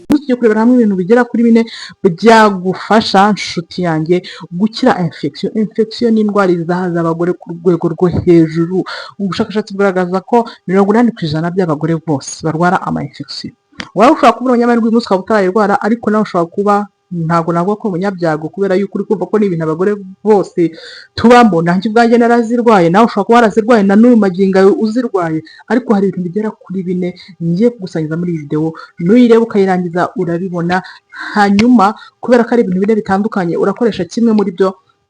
tugiye kurebera hamwe ibintu bigera kuri 4 byagufasha nshuti yanjye gukira infection. Infection ni indwara izahaza abagore ku rwego rwo hejuru. Ubushakashatsi bugaragaza ko 80% by'abagore bose barwara ama infection. Wowe ushobora kuba umunyamahirwe uyu munsi ukaba utarayirwara, ariko nawe ushobora kuba ntabwo navuga ko umunyabyago, kubera yuko uri kumva ko ni ibintu abagore bose tubamo. Nanjye ubwanjye narazirwaye, nawe ushobora kuba warazirwaye, na n'uyu magingo uzirwaye, ariko hari ibintu bigera kuri 4 ngiye kugusangiza muri iyi video. Nuyireba ukayirangiza urabibona. Hanyuma kubera ko ari ibintu 4 bitandukanye, urakoresha kimwe muri byo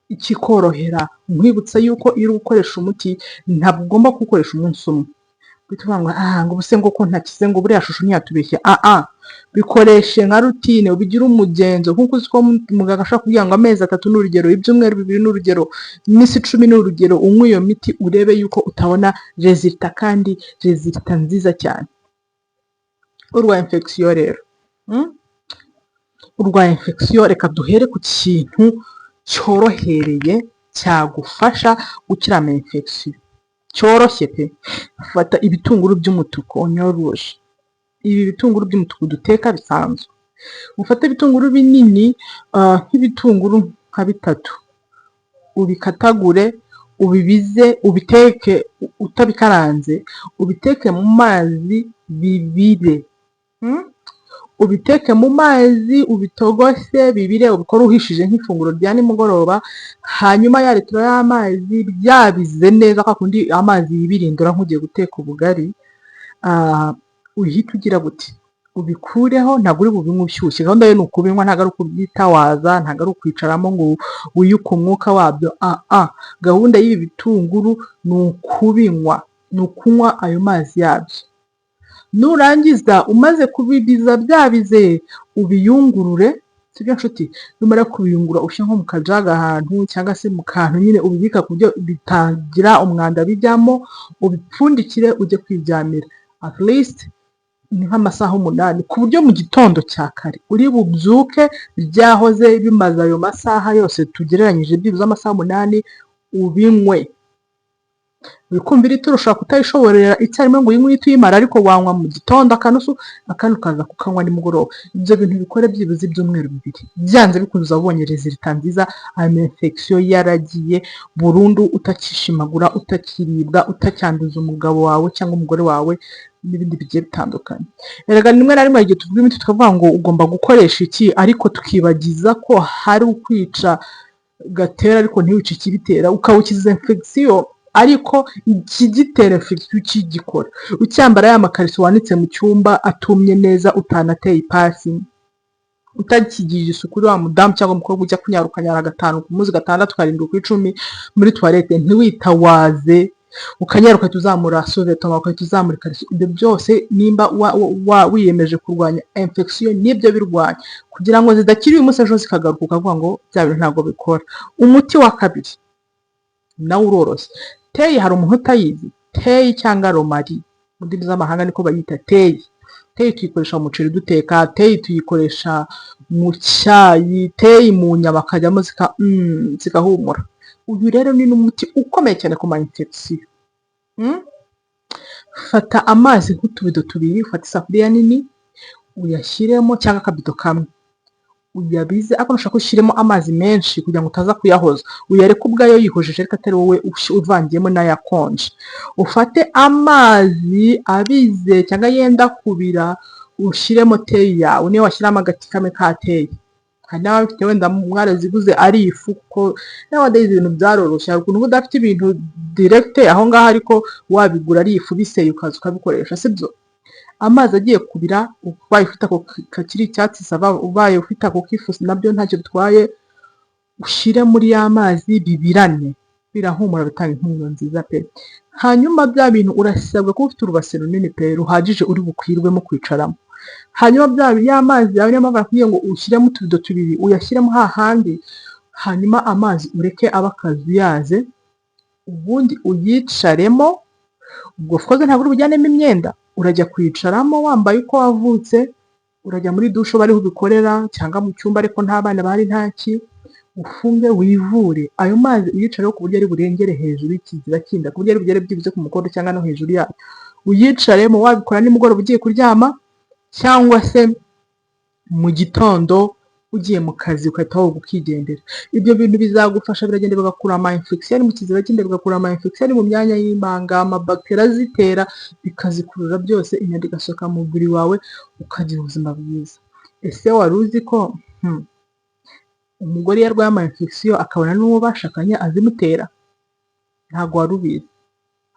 ikikorohera. Nkwibutsa yuko iyo uri gukoresha umuti ntabwo ugomba kuwukoresha umunsi umwe. Bitubangwa ngo ubuse ngo ko ntakize ngo buriya shusho ntiyatubeshye. Bikoreshe nka routine, ubigira umugenzo. Nkuko uziko muganga ashaka kugira ngo amezi 3 n'urugero, ibyumweru 2 n'urugero, iminsi 10 n'urugero, unywe iyo miti urebe yuko utabona resultat, kandi resultat nziza cyane. Urwaye infection rero, urwaye infection, reka duhere ku kintu cyorohereye cyagufasha gukira ama infection. Cyoroshye pe. Fata ibitunguru by'umutuku, onyoruje. Ibi bitunguru by'umutuku duteka bisanzwe. Ufate ibitunguru binini, nk'ibitunguru nka 3, ubikatagure, ubibize, ubiteke utabikaranze, ubiteke mu mazi bibire. Ubiteke mu mazi, ubitogose bibire, ubikora uhishije nk'ifunguro rya nimugoroba. Hanyuma ya litiro y'amazi byabize neza, kakundi amazi yibirindura nk'ugiye guteka ubugari, uhita ugira gute, ubikureho. Ntabwo uri bubinywe ushyushye, gahunda yo ni ukubinywa, ntabwo ari ukubyitawaza, ntabwo ari ukwicaramo ngo wiyuke umwuka wabyo. Gahunda y'ibi bitunguru ni ukubinywa, ni ukunywa ayo mazi yabyo. Nurangiza umaze kubibiza byabize, ubiyungurure. Sibyo nshuti? Numara kubiyungura ushyira nko mu kajaga ahantu, cyangwa se mu kantu nyine ubibika ku buryo bitagira umwanda bijyamo, ubipfundikire ujye kwiryamira. At least ni nk'amasaha 8, ku buryo mu gitondo cya kare uri bubyuke byahoze bimaze ayo masaha yose tugereranyije, byibuze amasaha 8 ubinywe. Bikumvira iturusha kutayishoborera icyarimwe ngo uyinywe tuyimara, ariko wanywa mu gitondo akanusu, akandi ukaza kukanywa nimugoroba. Ibyo bintu bikore byibuze ibyumweru 2. Byanze bikunze uzabonye resultat nziza, ama infection yaragiye burundu, utakishimagura, utakiribwa, utacyanduza umugabo wawe cyangwa umugore wawe n'ibindi bigiye bitandukanye. Erega rimwe na rimwe igihe tuvuga imiti tukavuga ngo ugomba gukoresha iki, ariko tukibagiza ko hari ukwica gatera ariko ntiwice ikibitera, ukawukiza infection ariko ikigitera infection kigikora. Ucyambara ya makariso wanitse mu cyumba atumye neza, utanateye ipasi, utakigije isuku wa mudamu cyangwa umukobwa ujya kunyarukanyara 5 ku munsi, 6, 7 ku 10 muri toilette, ntiwitawaze ukanyaruka tuzamura sovetoma, ukatuzamura ikariso. Ibyo byose nimba wiyemeje kurwanya infection n'ibyo birwanya, kugira ngo zidakiri uyu munsi ejo zikagaruka ukavuga ngo bya bintu ntabwo bikora. Umuti wa kabiri nawe uroroshye. Teyi, hari umuntu utayizi? Teyi cyangwa romari mu ndimi z'amahanga niko bayita teyi. Teyi tuyikoresha mu muceri duteka, teyi tuyikoresha mu cyayi, teyi mu nyama kajyamo zigahumura. Uyu rero ni n'umuti ukomeye cyane ku ma infection. Fata amazi nk'utubido 2, ufata isafuriya nini uyashyiremo, cyangwa akabido kamwe, uyabize. Ariko nushaka ushyiremo amazi menshi kugira ngo utaza kuyahoza, uyareke ubwayo yihojeje, ariko atari wowe uvangiyemo n'ayakonje. Ufate amazi abize cyangwa yenda kubira, ushyiremo teyi yawe. Niyo washyiramo agati kamwe ka teyi, hari n'abafite wenda mwaraziguze ari ifu, kuko nowadays ibintu byaroroshye. Hari ukuntu udafite ibintu direct aho ngaho, ariko wabigura ari ifu biseye ukaza ukabikoresha, sibyo? Amazi agiye kubira, ubaye ufite ako kakiri icyatsi sava, ubaye ufite ako kifusi nabyo ntacyo bitwaye, ushyire muri ya mazi bibirane, birahumura, bitanga impumuro nziza pe. Hanyuma bya bintu urasabwa kuba ufite urubase runini pe, ruhagije uri bukwirwemo kwicaramo. Hanyuma ya mazi yawe niyo mpamvu nakubwiye ngo ushyiremo utubido 2, uyashyiremo hahandi. Hanyuma amazi ureke aba akazuyaze, ubundi uyicaremo. Ubwo koze ntabwo uri bujyanemo imyenda, urajya kwicaramo wambaye uko wavutse, urajya muri dusho bariho ubikorera, cyangwa mu cyumba ariko nta bana bahari ntaki, ufunge wivure. Ayo mazi uyicareho ku buryo ari burengere hejuru y'ikiziba kinda, ku buryo ari bugere byibuze ku mukondo cyangwa no hejuru yayo. Uyicaremo, wabikora nimugoroba ugiye kuryama, cyangwa se mu gitondo ugiye mu kazi ugahita woga ukigendera. Ibyo bintu bizagufasha, biragenda bigakura ama infection mu kiziba cy'inda, bigakura ama infection mu myanya y'ibanga, amabakteria zitera bikazikurura byose, imyanda igasohoka mu mubiri wawe ukagira ubuzima bwiza. Ese wari uzi ko umugore yarwaye ama infection akabona n'uwo bashakanye azimutera? Ntabwo wari ubizi,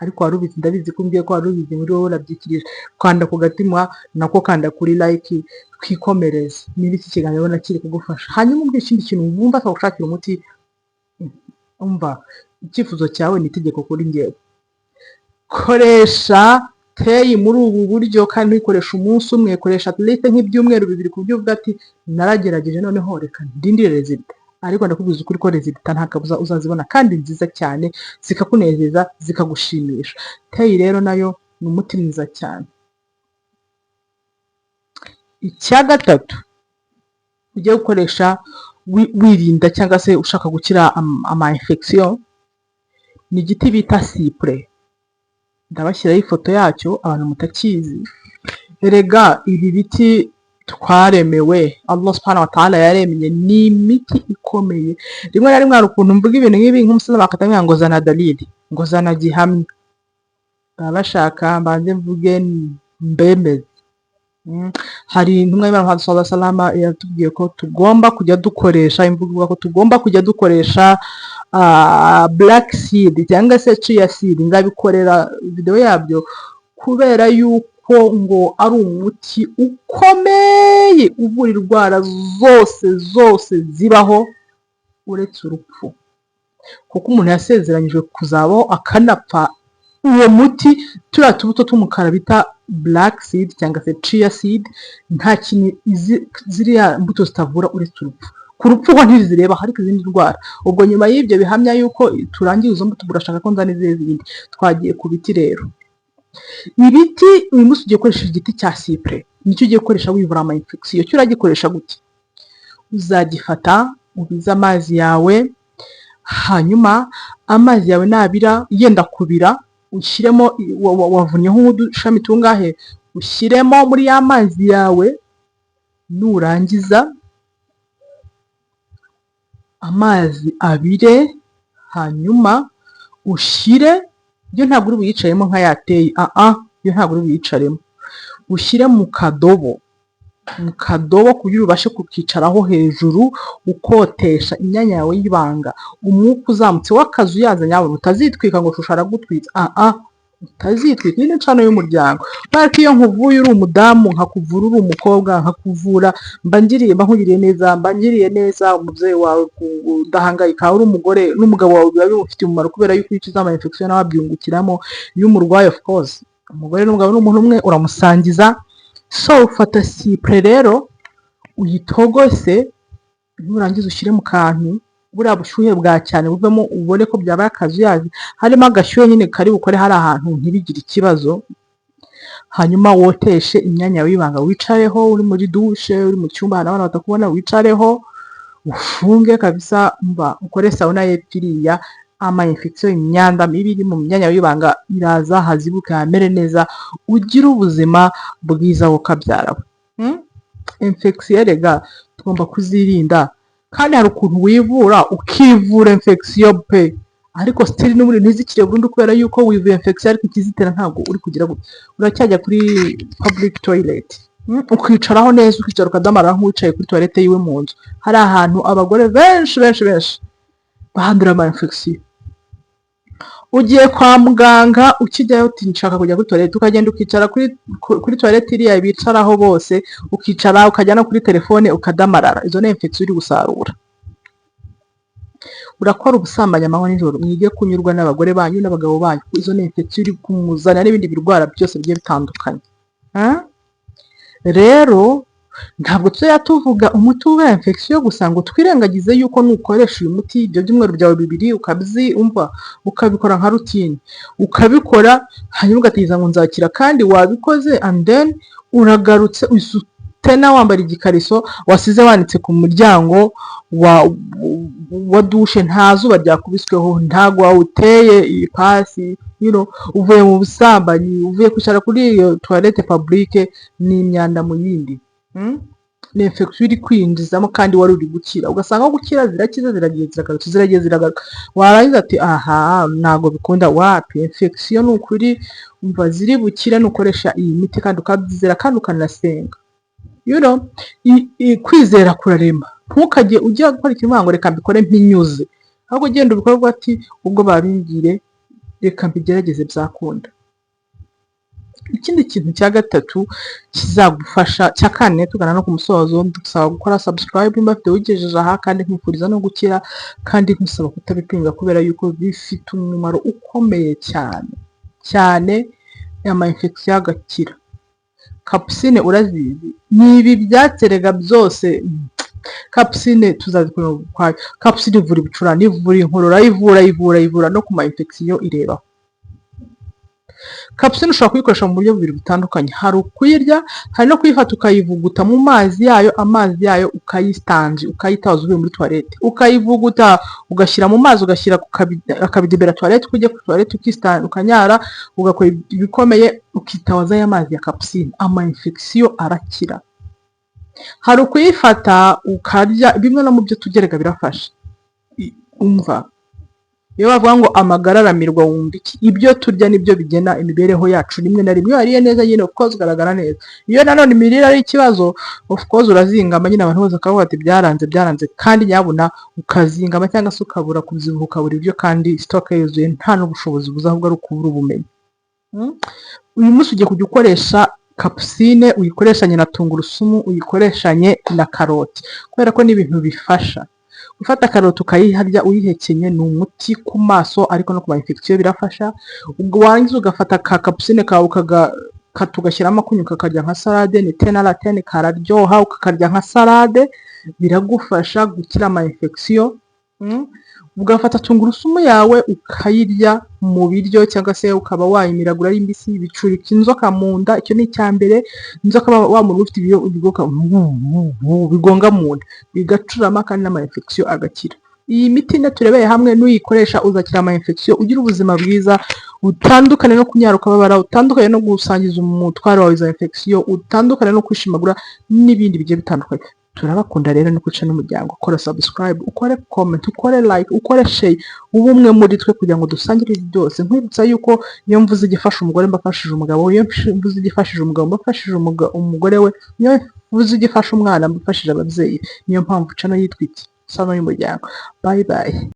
ariko wari ubizi, ndabizi ko umbwiye ko wari ubizi, muri wowe urabyikirije. Kanda ku gatima nako kanda kuri like, twikomereze niba iki kiganiro ubona kiri kugufasha. Hanyuma umbwire ikindi kintu wumva atagushakira umuti. Umva, icyifuzo cyawe ni itegeko kuri njyewe. Koresha teyi muri ubu buryo, kandi ntikoresha umunsi umwe, koresha at least nk'ibyumweru 2 ku buryo uvuga ati naragerageje, noneho reka ndindire result. Ariko ndakubwiza ukuri ko result nta kabuza uzazibona, kandi nziza cyane, zikakunezeza, zikagushimisha. Teyi rero nayo ni umuti mwiza cyane. Icya gatatu ugiye gukoresha wirinda cyangwa se ushaka gukira ama infection, ni igiti bita cyprès. Ndabashyiraho ifoto yacyo abantu mutakizi. Erega ibi biti twaremewe, Allah subhanahu wa ta'ala yaremye, ni imiti ikomeye. Rimwe na rimwe hari ukuntu mvuga ibintu nk'ibi nk'umusilamu akatamenya ngo zana dalili, ngo zana gihamya. Bashaka mbanze mvuge mbemeze. Hari intumwa y'Imana Muhammad sallallahu alaihi wasallam yatubwiye ko tugomba kujya dukoresha, imvugo ko tugomba kujya dukoresha black seed cyangwa se chia seed. Ngabikorera video yabyo kubera yuko ngo ari umuti ukomeye uvura indwara zose zibaho uretse urupfu, kuko umuntu yasezeranyijwe kuzabaho akanapfa. Uwo muti turiya tubuto tw'umukara bita black seed cyangwa se chia seed, nta kintu ziriya mbuto zitavura uretse urupfu. Ku rupfu ho ntizireba, ariko izindi ndwara. Ubwo nyuma y'ibyo bihamya yuko turangiye izo mbuto, burashaka ko nzana izindi. Twagiye ku biti rero. Ibiti uyu munsi ugiye gukoresha igiti cya cyprès, nicyo ugiye gukoresha wivura ama infection. Cyo uragikoresha gute? Uzagifata ubize amazi yawe, hanyuma amazi yawe nabira, yenda kubira, ushyiremo, wavunyeho udushami tungahe, ushyiremo muri ya mazi yawe. Nurangiza amazi abire, hanyuma ushyire, byo ntabwo uri buyicaremo nka yateye, byo ntabwo uri buyicaremo, ushyire mu kadobo ku buryo ubashe kukicaraho hejuru, ukotesha imyanya yawe y'ibanga. Umwuka uzamutse w'akazi uyaza nyawe, utazitwika ngo shusha aragutwitse, utazitwika. Iyi ni incano y'umuryango. Ariko iyo nkuvuye uri umudamu, nkakuvura uri umukobwa, nkakuvura mba nkugiriye neza, mba ngiriye neza umubyeyi wawe, udahangayika. Uri umugore n'umugabo wawe biba bimufitiye umumaro, kubera yuko iyo ukiza ama infection nawe abyungukiramo. Iyo umurwayi of course, umugore n'umugabo ni umuntu umwe, uramusangiza. So ufata cyprès rero uyitogose, nurangiza ushyire mu kantu, buriya bushyuhe bwa cyane buvemo, ubone ko byabaye akazuyazi, harimo agashyuhe nyine kari bukore hari ahantu ntibigire ikibazo. Hanyuma woteshe imyanya yawe y'ibanga, wicareho, uri muri dushe, uri mu cyumba ahantu abantu batakubona, wicareho ufunge kabisa. Umva, ukore sauna y'epfiriya, ama infection, imyanda mibi iri mu myanya y'ibanga iraza, hazibuka, hamere neza, ugira ubuzima bwiza bukabyarawe. Infection rega tugomba kuzirinda, kandi hari ukuntu wivura ukivura infection pe, ariko still n'ubundi ntizikire burundu, kubera yuko wivuye infection ariko ikizitera ntabwo uri kugira gute. Uracyajya kuri public toilet, ukicaraho neza, ukicara ukadamarara nk'uwicaye kuri toilette yiwe mu nzu. Hari ahantu abagore benshi bahandura ama infection. Ugiye kwa muganga, ukijyayo uti nshaka kujya kuri toilette, ukagenda ukicara kuri toilette iriya bicaraho bose, ukicara ukajya no kuri telefone ukadamarara. Izo ni infection uri gusarura. Urakora ubusambanyi amanywa n'ijoro, mwige kunyurwa n'abagore banyu n'abagabo banyu. Izo ni infection uri kumuzana n'ibindi birwara byose bigiye bitandukanye. Rero ntabwo tuzajya tuvuga umuti uvura infection gusa ngo twirengagize yuko nukoresha uyu muti ibyo byumweru byawe 2 ukabyumva, ukabikora nka routine, ukabikora hanyuma ugatiza ngo nzakira, kandi wabikoze and then uragarutse tena wambara igikariso wasize wanitse ku muryango wa dushe, nta zuba ryakubisweho, ntago wawuteye ipasi, uvuye mu busambanyi, uvuye kwicara kuri iyo toilette publique, ni imyanda mu yindi. Ni infection iri kwinjizamo kandi wari uri gukira, ugasanga aho gukira zirakiza, ziragiye ziragaruka, warangiza ati aha ntago bikunda. Wapi, infection ni ukuri umva ziri bukire nukoresha iyi miti kandi ukabyizera kandi ukanasenga. Kwizera kurarema. Ntukajye ujya gukora ikintu ngo reka mbikore mpinyuze, ahubwo ugenda ubikorwa ati ubwo babimbwire reka mbigerageze byakunda. Ikindi kintu cya gatatu kizagufasha, cya kane tugana no ku musozo, ndusaba gukora subscribe nimba video wigejeje aha, kandi nkwifuriza no gukira, kandi nkusaba kutabipinga kubera yuko bifite umumaro ukomeye cyane ama infection agakira. Kapusine urazizi, nibi byaterega byose. Kapusine tuzazikora kwayo. Kapusine ivura ibicurane, ivura inkorora, ivura no ku ma infection ireba. Kapusine ushobora kuyikoresha mu buryo bubiri butandukanye, hari ukuyirya, hari no kuyifata ukayivuguta mu mazi yayo ukayistanje, ukayitaza uvuye muri toilette, ukayivuguta ugashyira mu mazi, ugashyira ku akabidibera toilette, kujya ku toilette ukistanje, ukanyara, ugakora ibikomeye, ukitawaza ya mazi ya kapusine, ama infection arakira. Hari ukuyifata ukarya, bimwe no mu byo tugerega birafasha. Umva, iyo bavuga ngo amagara aramirwa wumva iki? Ibyo turya nibyo bigena imibereho yacu. Rimwe na rimwe iyo wariye neza nyine of course ugaragara neza, iyo nanone imirire ari ikibazo of course urazingama nyine, abantu bose bakavuga ati byaranze, kandi nyabuna ukazingama cyangwa se ukabura kubyibuha, ukabura ibyo, kandi stock yuzuye, nta n'ubushobozi buza, ahubwo ari ukubura ubumenyi. Uyu munsi ugiye kujya ukoresha kapusine, uyikoresanye na tungurusumu, uyikoresanye na karoti, kubera ko ni ibintu bifasha. Ufata karoti ukayiharya uyihekenye, ni umuti ku maso ariko no ku ma infection birafasha. Ubwo warangiza ugafata ka kapusine kawe ugashyiramo akunyu, ukakarya nka salade, ni 10/10, kararyoha, ukakarya nka salade, biragufasha gukira ama infection. Ugafata tungurusumu yawe ukayirya mu biryo, cyangwa se ukaba wayimiragura ari mbisi, bicurika inzoka mu nda. Icyo ni icyambere, inzoka wa muntu ufite ibyo ubigoka bigonga mu nda, bigacurama kandi n'ama infection agakira. Iyi miti turebeye hamwe n'uyikoresha uzakira ama infection, ugira ubuzima bwiza, utandukane no kunyara ukababara, utandukane no gusangiza umutwaro wawe za infection, utandukane no kwishimagura n'ibindi bigiye bitandukanye. Turabakunda rero no kuca n'umuryango. Ukora subscribe, ukore comment, ukore like, ukore share, ubumwe muri twe kugira ngo dusangire byose. Nkwibutsa yuko iyo mvuze igifasha umugore mbafashije umugabo, iyo mvuze igifashije umugabo mbafashije umugore we, iyo mvuze igifasha umwana mbafashije ababyeyi. Niyo mpamvu cano yitwa iki? Sano y'umuryango. Bye bye.